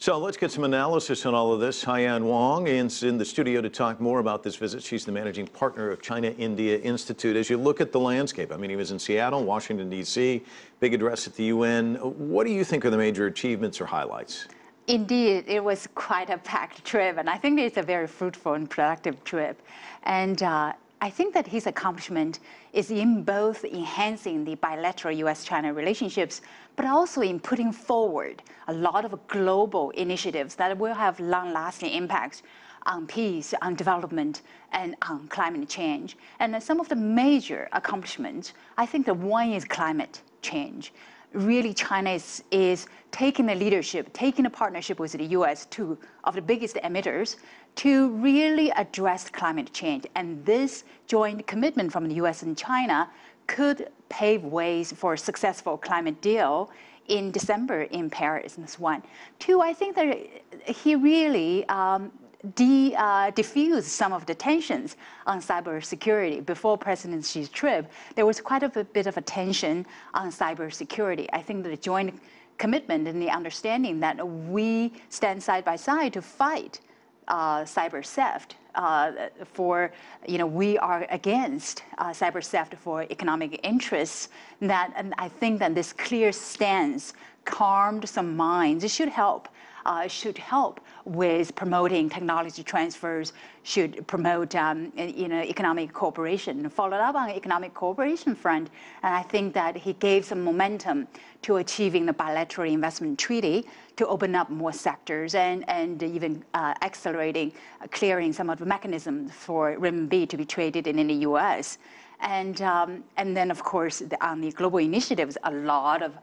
So let's get some analysis on all of this. Haiyan Wang is in the studio to talk more about this visit. She's the managing partner of China-India Institute. As you look at the landscape, I mean, he was in Seattle, Washington, D.C., big address at the UN. What do you think are the major achievements or highlights? Indeed, it was quite a packed trip, and I think it's a very fruitful and productive trip. And I think that his accomplishment is in both enhancing the bilateral U.S.-China relationships, but also in putting forward a lot of global initiatives that will have long-lasting impacts on peace, on development, and on climate change. And some of the major accomplishments, I think that one is climate change. Really, China is taking the leadership, taking a partnership with the U.S., two of the biggest emitters, to really address climate change. And this joint commitment from the U.S. and China could pave ways for a successful climate deal in December in Paris. That's one. Two, I think that he really diffused some of the tensions on cybersecurity. Before President Xi's trip, there was quite a bit of a tension on cybersecurity. I think that the joint commitment and the understanding that we stand side by side to fight cyber theft we are against cyber theft for economic interests. And I think that this clear stance calmed some minds. It should help with promoting technology transfers, should promote economic cooperation. Followed up on the economic cooperation front, and I think that he gave some momentum to achieving the bilateral investment treaty to open up more sectors and even accelerating, clearing some of the mechanisms for renminbi to be traded in the U.S. And then, of course, on the global initiatives, a lot of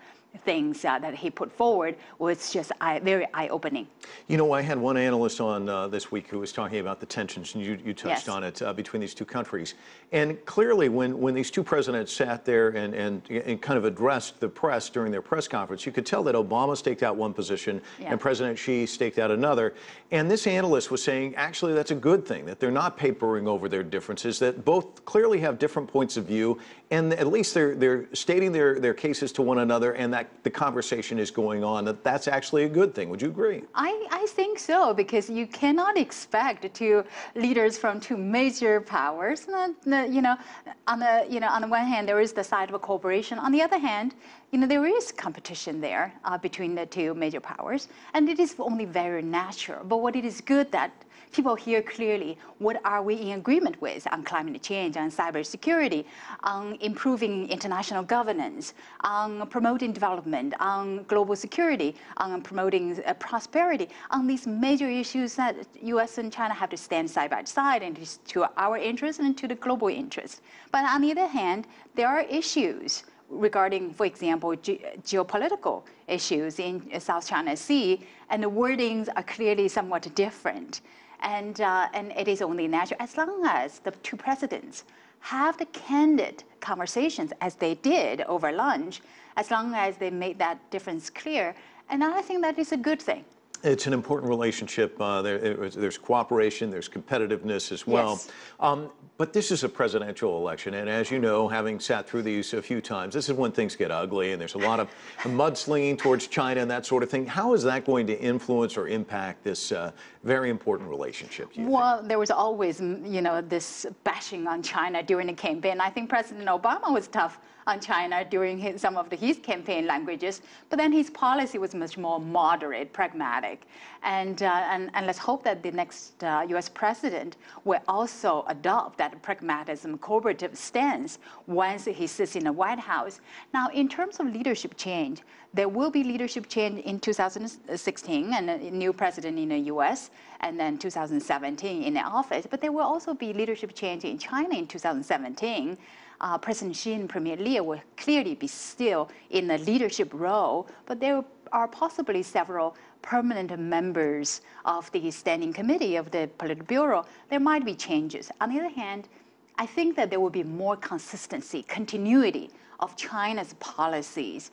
things that he put forward was just very eye-opening. You know, I had one analyst on this week who was talking about the tensions, and you touched on it, between these two countries. And clearly, when these two presidents sat there and kind of addressed the press during their press conference, you could tell that Obama staked out one position and President Xi staked out another. And this analyst was saying, actually, that's a good thing, that they're not papering over their differences, that both clearly have different points of view, and at least they're stating their cases to one another, and that the conversation is going on, that's actually a good thing. Would you agree? I think so, because you cannot expect two leaders from two major powers. On the one hand, there is the side of cooperation. On the other hand, there is competition there between the two major powers, and it is only very natural. But what it is good that people hear clearly what are we in agreement with on climate change, on cybersecurity, on improving international governance, on promoting development, on global security, on promoting prosperity, on these major issues that U.S. and China have to stand side by side, and to our interests and to the global interests. But on the other hand, there are issues regarding, for example, geopolitical issues in South China Sea, and the wordings are clearly somewhat different. And it is only natural, as long as the two presidents have the candid conversations as they did over lunch, as long as they made that difference clear, and I think that is a good thing. It's an important relationship. There's cooperation, there's competitiveness as well. Yes. But this is a presidential election, and as you know, having sat through these a few times, this is when things get ugly, and there's a lot of mudslinging towards China and that sort of thing. How is that going to influence or impact this very important relationship, do you think? There was always, this bashing on China during the campaign. I think President Obama was tough on China during some of his campaign languages, but then his policy was much more moderate, pragmatic. And let's hope that the next U.S. president will also adopt that pragmatism, cooperative stance once he sits in the White House. Now, in terms of leadership change, there will be leadership change in 2016 and a new president in the U.S., and then 2017 in the office. But there will also be leadership change in China in 2017. President Xi and Premier Li will clearly be still in the leadership role, but there are possibly several permanent members of the Standing Committee of the Politburo. There might be changes. On the other hand, I think that there will be more consistency, continuity of China's policies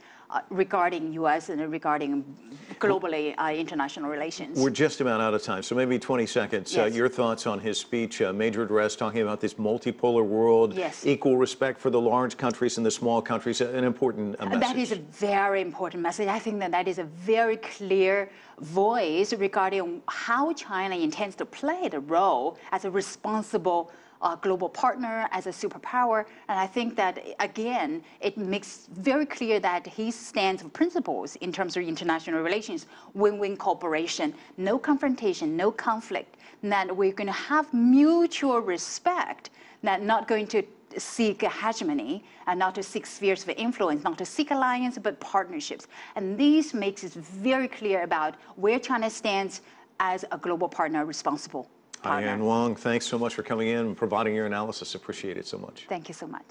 regarding U.S. and regarding globally international relations. We're just about out of time, so maybe 20 seconds. Yes. Your thoughts on his speech, major address, talking about this multipolar world, yes. equal respect for the large countries and the small countries, an important message. That is a very important message. I think that that is a very clear voice regarding how China intends to play the role as a responsible global partner, as a superpower. And I think that, again, it makes very clear that he stands for principles in terms of international relations, win-win cooperation, no confrontation, no conflict, and that we're going to have mutual respect, that not going to seek hegemony and not to seek spheres of influence, not to seek alliance, but partnerships. And this makes it very clear about where China stands as a global partner, responsible partner. Haiyan Wang, thanks so much for coming in and providing your analysis. Appreciate it so much. Thank you so much.